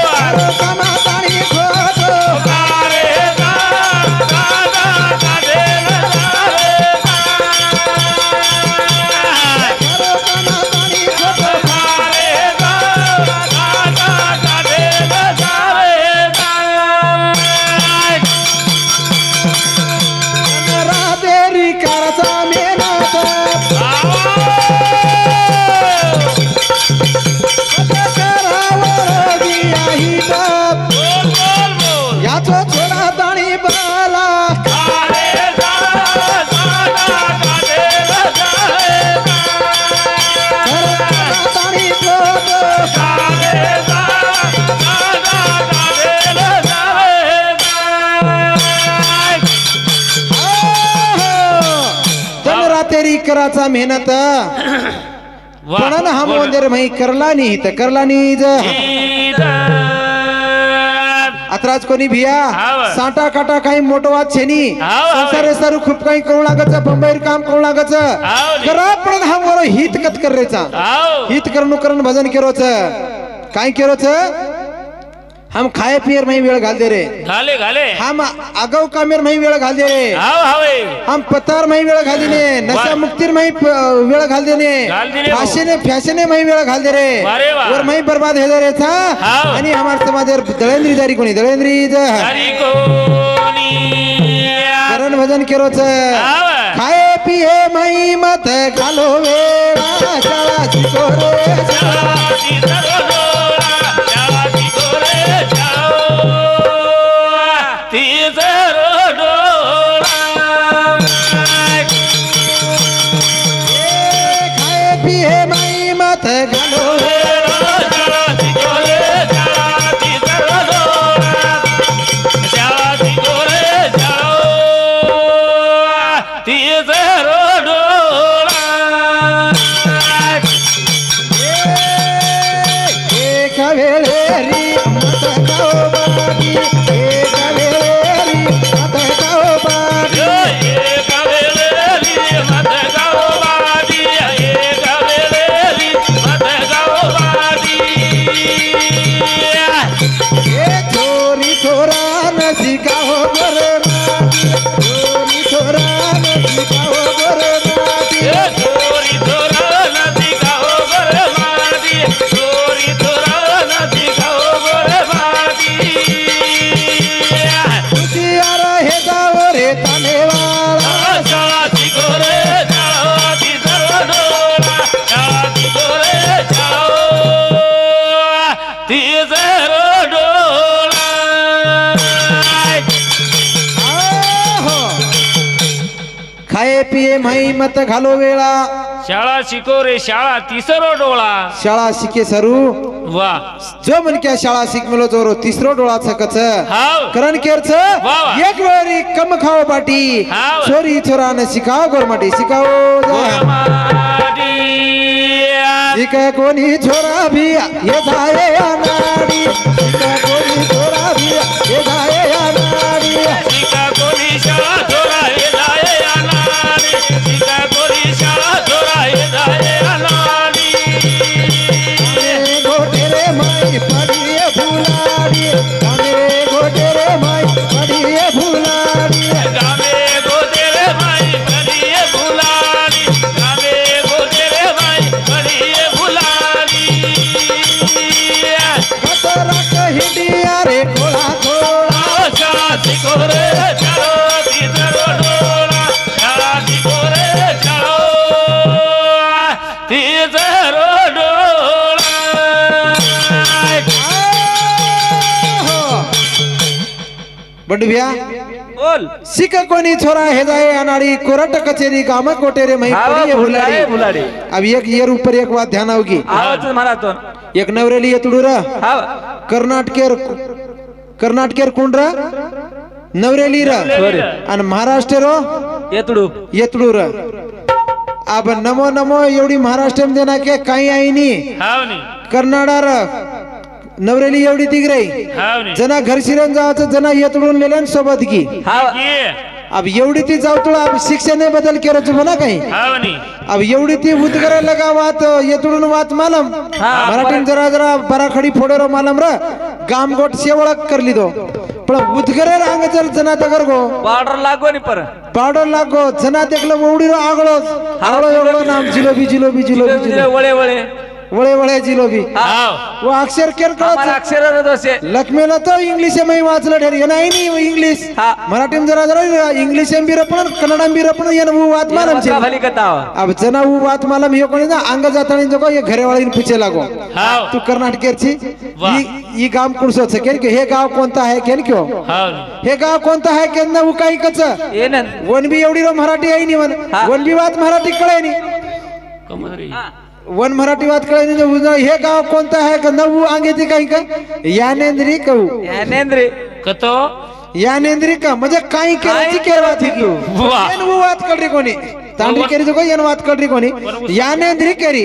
खरो कमाताणी खोटो खरो कमाताणी खोटो तेरी कराचा मेहनत पण हम वंदर मही करला नाही तर करला नाही अत्राज कोणी भिया साटा काटा काही मोठो वाद छेनी संसारे सारू खूप काही करू लागच बंबईर काम करू लागच करा पण हम वर हित कत करेचा हित करण भजन केरोच काय केरोच हम खाए पियर मही वेळ घाल दे रे घाले घाले हम आगाऊ कामेर मही वेळ घाल दे रे हम पतार मही वेळ घाल देने नशा मुक्तीर मही वेळ घाल देने फॅशने मही वेळ घाल दे रे वर मही बर्बाद हे रे था आणि हमार समाजर दळेंद्री जारी कोणी दळेंद्री करण भजन केरोच खाए पिए मही मत घालो वेळा शाळा शिको रे खाए पिए माई मत घालो वेळा शाळा शिको रे शाळा तिसरो डोळा शाळा शिके सरू वा जो मन क्या शाळा शिक मिलो जोरो तिसरो डोळा सकच करण केरच एक वेळी कम खाओ बाटी छोरी छोरा ने शिकाओ गोरमाटी शिकाओ शिक कोणी छोरा भी ये जाए अनाडी शिक कोणी छोरा भी ये जाए अनाडी शिक कोणी शाळा छोरा ये जाए अनाडी शिक कोणी शाळा छोरा ये जाए अनाडी गोटे रे माई पडिए फुलाडी गामे गोटे रे माई पडिए फुलाडी गामे गोटे रे माई पडिए फुलाडी गामे गोटे रे माई पडिए फुलाडी कतरा कहिडिया रे कोळा कोळा शाळा शिको रे चलो तिसरो डोळा शाळा शिको रे चलो तिसरो डोळा बंडू भैया बोल शिक कोणी छोरा हे जाए अनाडी कोरट कचेरी काम कोटे रे मही पडिए फुलाडी फुलाडी अब एक ईयर ऊपर एक बात ध्यान होगी आवाज मला तो एक नवरेली येतुडूर हा कर्नाटकेर कुंड्र नवरेली र आणि महाराष्ट्र येतुडू येतुडूर अब नमो नमो एवढी महाराष्ट्र देना के काही आई नी हावनी कर्नाडार नवरेली एवढी तिगराई हावनी जना घर शिरण जायचं जना येतुडून लेल्यान सोबत की अब एवढी ती जाऊ तुला अब शिक्षण बदल केलं म्हणा काही हावनी अब एवढी ती उदगरायला लगा वात येतुडून वात मालम मराठीन जरा जरा बराखडी फोडेरो मालम र गाम गोट शेवळक करली दो पण उदगरे रांग चल जना तगर गो बॉर्डर लागो नी पर पावडर लागो जना देखलं ओवडी रो आगळो आगळो एवढो नाम जिलोबी जिलोबी जिलोबी वळे वळे वळे वळे जिलोबी हाव वो अक्षर केर कळत अक्षर दोषे लक्ष्मीला तो इंग्लिश में वाचलं ठेर ये नाही नी इंग्लिश मराठी में जरा जरा इंग्लिश में भी रपण कन्नड में भी रपण ये वो बात मालम छे भली कथावा अब जना वो बात मालम हे कोणी ना अंग जातानी जको ये घरे वाली पूछे लागो हाव तू कर्नाटकेरची ई गाव कुडसो छे के हे गाव कोणता आहे केन क्यो हाव हे गाव कोणता आहे केन ना वो काही कच येन वन बी एवढी रो मराठी आहे नी वन बी बात मराठी कळे नी कमरी वन मराठी बात कळे नी हे गाव कोणता आहे का नऊ अंगेती काही का यानेंद्री कहू यानेंद्री कतो यानेंद्री का म्हणजे काही केराची केरवा थी की वाह वो बात कर रे कोणी तांडी केरी जो कोई बात कर रही कोनी यानेंद्री केरी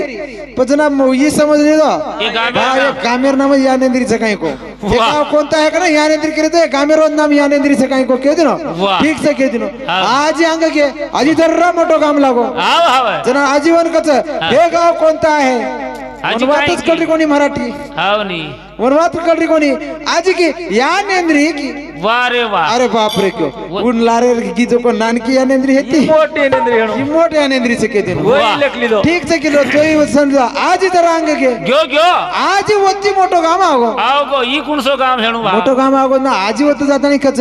पजना ये समझ ले दो ये गामेर हाँ, नाम। ये गामेर नाम यानेंद्री से कहीं को ये वाह। गाँव कौन ता है का ना यानेंद्री केरी तो गामेर और नाम यानेंद्री से कहीं को कह दिनो वाह। ठीक से कह दिनो हाँ। आज अंग के आज इधर मोटो काम लागो हाव हाव जना आजीवन कच हे गाव कोणता आहे आजी वनवातच काय की? कळली कोणी मराठी हाव नी वनवात कळली कोणी आजी की यानेंद्री की वाह रे वाह अरे बाप रे क्यों उन लारे की जो को नानकी यानेंद्री हेती मोठे नेंद्रे हेणो ही मोठे यानेंद्री से कह दिनो वही वाह। लेखली दो ठीक से किलो तोही समजा आज इधर अंग के ग्यो ग्यो आज वत्ती मोठो काम आगो आव गो ई कुणसो काम हेणू बा मोठो काम आगो ना आजी होत जाताना कच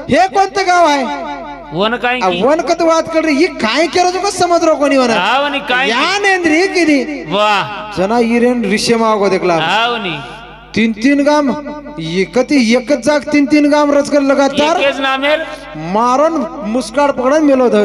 हे कोणतं गाव आहे वन काय आ, की वन कत वाद कर ही काय केलं जो समज रो कोणी वन हाव नी काय की? यानेंद्री किती वाह जना इरेन ऋषम आगो देखला हाव नी तीन तीन गाम एकती एकच जाग तीन तीन गाम रचकर लगातार एकेच नामेर मारून मुस्काड पकडून मेलो होतो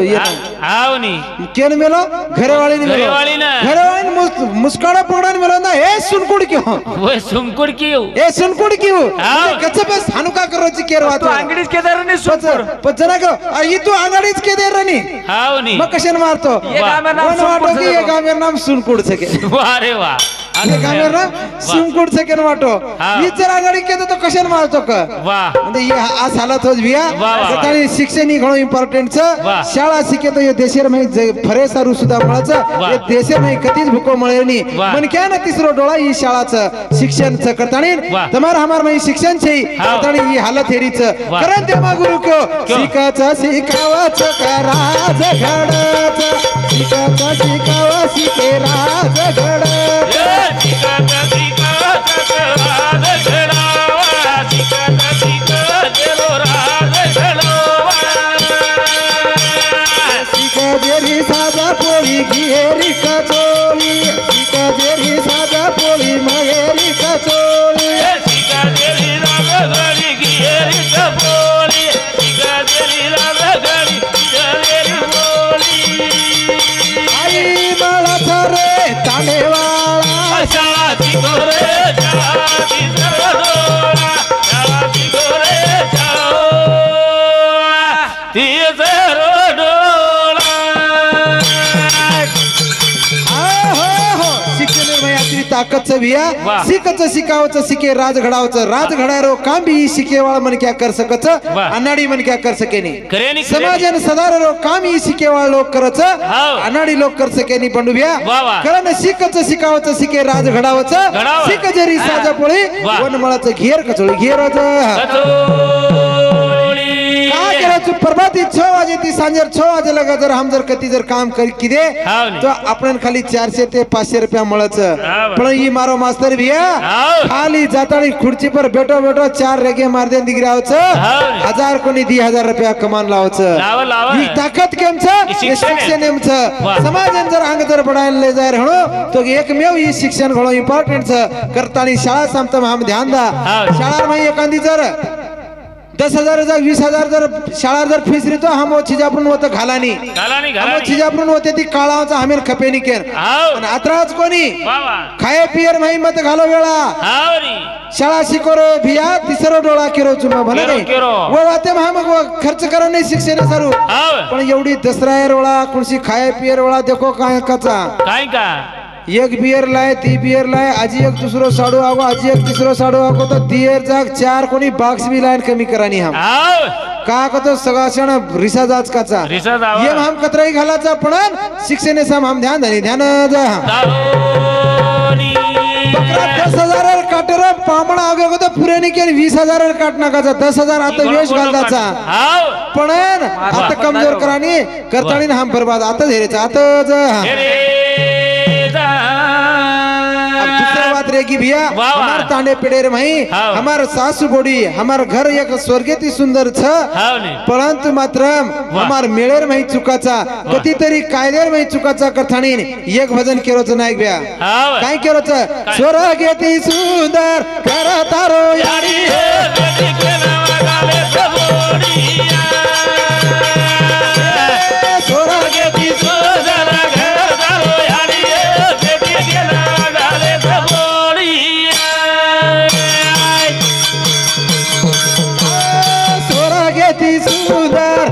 हाव नी केन मेलो घरेवाळीने मेलो घरेवाळीनं. घरेवाळीने मुस्काड पकडून मेलो ना हे सुनकुड क्यों वो सुमकुड की हे सुनकुड क्यों हाव. कच्चे बस हानुका करोची केर वाच तू अंगडीच केदारने सुपर जना को आई तू अंगाडीच के दे रनी हाव नी मग कशाने मारतो ये वाह. गामेर नाम वन वाटो की सुपर हे गामेर नाम सुनकुड सके वाह रे वाह आणि गामेर नाम सुनकुड सके वाटो हाव. मी जर अंगाडी केतो तो कशाने मारतो का वाह म्हणजे हे आज हालत होत बिया वाह, वाह. सकाळी शिक्षण ही घणो इम्पॉर्टंट छ वाह. शाळा शिके तो ये देशेर में फरे सारू सुद्धा मळच वाह. ये देशेर में कतीच भुको मळेनी वाह. मन क्या ना तिसरो डोळा ही शाळाच शिक्षण च करतानी वाह. तमार हमार में शिक्षण छै हाव. करतानी ही हालत हेरीच वाह. करन ते मा गुरु क्यो शिकाच शिकावाच कराज घडच शिकाच शिकावा शिके राज घडच शिका जेरी साधा पोळी घेरी कचोली शिका जेरी साधा पोळी महेरी कचोली आई बाळा रे तांडेवाळा ताकत भिया वाह. शिकच शिकावच शिके राज घडावच राज घडारो काम भी शिकेवाळ मन क्या कर सकच वाह. अनाडी मन क्या कर सकेनी करेनी समाजन सदार रो काम ही शिकेवाळ लोक करच हाव. अनाडी लोक कर सकेनी पंडू भिया वाह, वाह. कारण शिकच शिकावच शिके राज घडावच घडावं. शिक जरी साजा पोळी वाह. वनमळाच घेर कचोळी घेरच का करायचं प्रभाती 6 वाजे ती सांजेर 6 वाजे लगा जर हम जर कती जर काम कर की दे हाव नी. तो आपण खाली 400 ते 500 रुपया મળच हाव. पण ही मारो मास्तर भिया हाव. खाली जातानी खुर्ची पर बैठो बैठो 4 रेगे मार दे दिगरावच हाव नी. 1000 कोणी 2000 रुपया कमान लावच लाव लाव ही ताकद केम छ ही शिक्षण आहे. शिक्षण एम छ वाह. समाजन जर अंग जर बढायला ले जाय हणो तो एकमेव ही शिक्षण घणो इम्पॉर्टंट छ करतानी शाळा संपता हम ध्यान दा हाव. शाळा में एखादी जर 10,000 20,000 जर शाळा जर फीस रितो हम छिजापून होत घालानी घालानी हम घालानी छिजापून होते ती काळाचा हमेर खपेनी केर हाव आणि आत्राच कोणी बाबा खाय पियर माई मत घालो वेळा हाव नी शाळा शिकोरो भिया तिसरो डोळा केरो चुमा भले केरो, नाही केरो. वो वाते मग खर्च करो नाही शिक्षण सारू हाव पण एवढी दसरा वेळा कुणसी खाय पियर वेळा देखो काय कचा काय का एक बियर लाय ती बियर लाय आजी एक दुसरो साडू आगो आजी एक तिसरो साडू आगो तो दियर जाग 4 कोणी बाक्स भी लाइन कमी करानी हम हाव का तो सगळा क्षण रिसा जाच काचा रिसा जावा. ये हम कतराई घालाचा पण शिक्षणे सम हम ध्यान धनी ध्यान जा दावणी बकरा 10,000 काटर पामणा आगे तो पुरे नाही केली 20,000 काट नाकाचा 10,000 आता वेश घालताचा हाव पण आता कमजोर करानी करतानी हम बर्बाद आता धेरेचा आता जा अब दूसरा बात रहेगी भैया वाह, वाह. हमार तांडे पेड़ेर भाई हाँ. हमार सासू बोडी हमार घर एक स्वर्गेती सुंदर छ हाव नी परंतु मात्र हमार मेळेर माही चुकाचा कधीतरी कायदेर माही चुकाचा कथाणी एक भजन केरोच नायक भैया हाव काय केरोच स्वर्गेती सुंदर कर तारो यारी स्वर्गेती स्वर्गेती सुंदर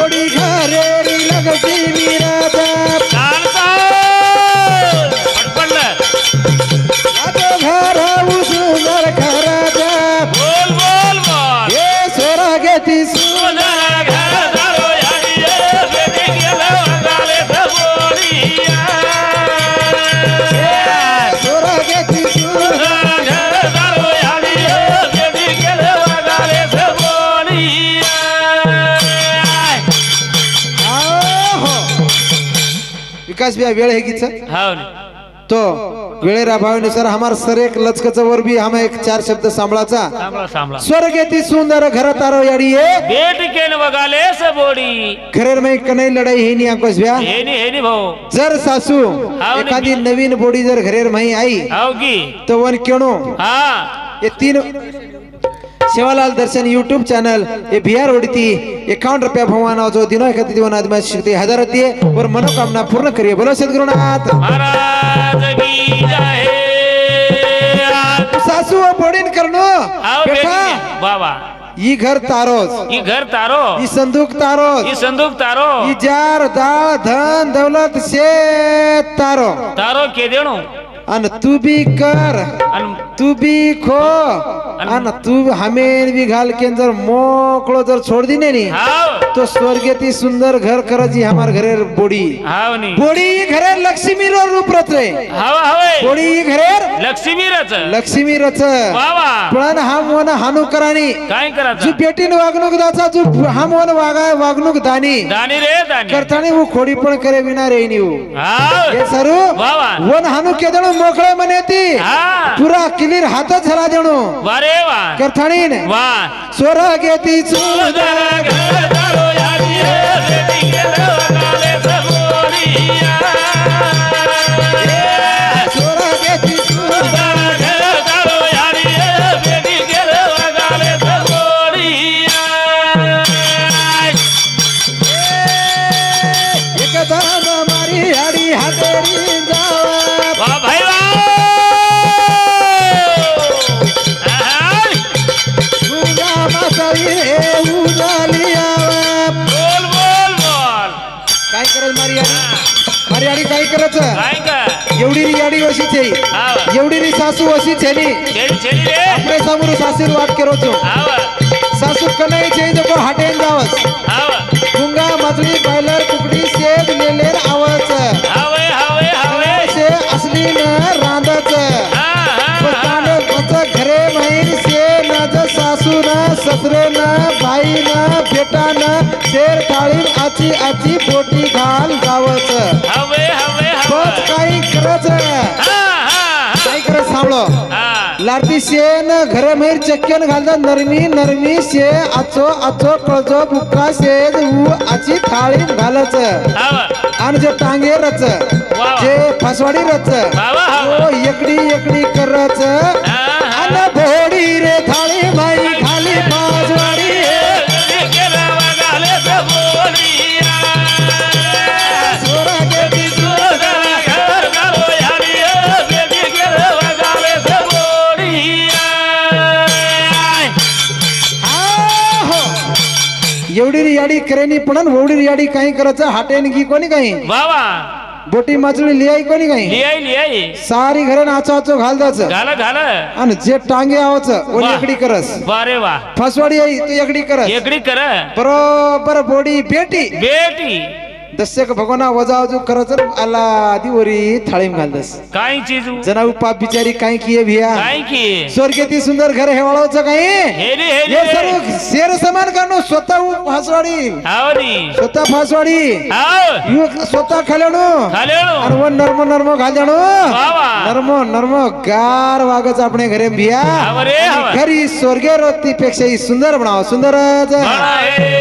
बोडी घरेरी लगती मीराचा पडलं आता घर सुंदर घराचा बोल बोल बोल हे सोरा घेती सुंदर घर दारो यारी बेटी गेलो गाले बोलिया सोरा घेती सुंदर घर दारो यारी बेटी गेलो गाले बोलिया विकास भैया वेळ है कीच हाव तो वेळेर अभावानुसार हमार सर एक लचकच वर भी हम एक चार शब्द सांभाळाचा सांभळा सांभळा स्वर्गेती सुंदर घर तारो याडी ये बेटी केन वगाले बोडी घरेर में कनई लढाई हे नी अंकुश भैया हे नी भाऊ जर सासू हाव नी. एखादी नवीन बोडी जर घरेर मही आई हाव की तो वन केणो हा ये तीन सेवालाल दर्शन यूट्यूब चैनल ये बिहार उड़ती 51 रुपया भगवान जो दिनों एक दिवन आदमी शक्ति हजार दिए और मनोकामना पूर्ण करिए बोलो सदगुरुनाथ महाराज की जय सासू बोडीन करनो हाव बेटा बेटी बाबा ई घर तारोस ई घर तारो ई संदूक तारोस ई संदूक तारो ई जार दाळ धन दौलत से तारो तारो के देणो अन तू भी कर अन तू भी खो अन तू हमें भी घाल के जर मोकळो जर छोड़ दी नहीं हाव तो स्वर्गेती सुंदर घर करजी हमार घरेर बोडी हाव नी बोडी घरेर लक्ष्मी रो रूप रचे हाव हावे बोडी घरेर लक्ष्मीरच लक्ष्मी रच बाबा पण हम वन हानू करानी काय जो करायचं बेटीन वागणूक दाचा जो हम वन वागणूक दानी दानी रे दानी करतानी वो खोडी पण करे विना रे नी हाव हे सरू बाबा वन हानू के देणो मोकळे मनेती हा पुरा क्लियर हातच झाला देणो वारे वा करतानी वा सोरा घेती सुंदर घर दारो यारी बेटी गेलो गाले बोलिया सोरा घेती सुंदर घर दारो यारी बेटी गेलो गाले बोलिया एक दान मारी आडी हातेरी जावा वा भाई वा मुंगा मासाई उजाली आवा बोल बोल बोल काय करत मारी आडी मारी आडी काय करत काय का एवढी री आडी वशी छे हाव एवढी री सासू वशी छेनी छेली छेली रे આપણે સામું સાસુર વાત કરો છો हाव સાસુ કનાઈ છે તો કો હાટેન જાવસ हाव મુંગા મછલી બાયલર કુકડી સેદ લેલેર આવસ हावे हावे हावे से असली न रांदच हा हा पतान बच घरे महिर से न ज सासू न ससरे न भाई न बेटा न शेर थाळी आची आची बोटी घाल जावच हावे हावे बस हावे काही करच हा हा काय करत सांभळो हा लारती शेन घरे महिर चक्क्यान घालतात नरमी नरमी शे आचो आचो कळजो बुक्का शेज उ आची थाळी घालच हाव आणि जे टांगे रच वा. जे फसवाडी रच बाबा हाव ओ एकडी एकडी करच हा अन भोडी रे थाळी माई खाली फसवाडी बेटी गेलो गाले बोलिया सोरा गेती सुंदर घर दारो यारी बेटी गेलो गाले बोलिया आहो. एवढी री याडी करेनी पण एवढी री याडी काही करायचं हाटेन की कोणी काही बाबा बोटी माचळी लिहाई कोणी काही लियाई लियाई सारी घरे नाचो आचो घाल जाच घाल घाल आणि जे टांगे आवच ओली वा. एकडी करस वारे वा फसवाडी आई तू एकडी करस एकडी कर बरोबर बोडी बेटी बेटी दस्यक भगवाना वजावजू करच आला आधी वरी थाळीम घालदस काय चीजू जनाऊ पाप बिचारी काय किये भिया काय की स्वर्गेती सुंदर घर हेवाळावचं काही हेली हे हेली सर्व शेर समान करणं स्वतः फासवाडी हावनी स्वतः फासवाडी हाव यू स्वतः खाल्याणो खालेलो आणि वन नर्म नर्म घाल्याणो बाबा नर्म नर्म गार वागच आपणे घरे भिया हाव रे हाव घरी स्वर्गे रोती पेक्षा ही सुंदर बनाव सुंदरच बडा हे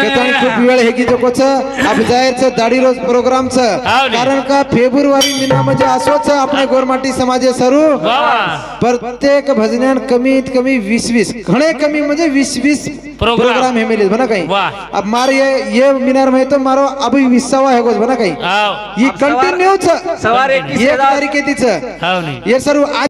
कथानी खूप वेळ हे की जोकोच अब जायचं दाढी रोज प्रोग्रामच हाव नी. कारण का फेब्रुवारी महिना म्हणजे असोच आपले गोरमाटी समाजे सरू बाबा प्रत्येक भजन्यान कमीत कमी 20 घणे कमी म्हणजे 20 प्रोग्राम हे मिले बना काही वाह. अब मार ये मीनार में तो मारो अभी 20वां है गोस बना काही हाव ये कंटिन्यू सवार 21 एक तारीख आहे तिचं हावनी ये सर्व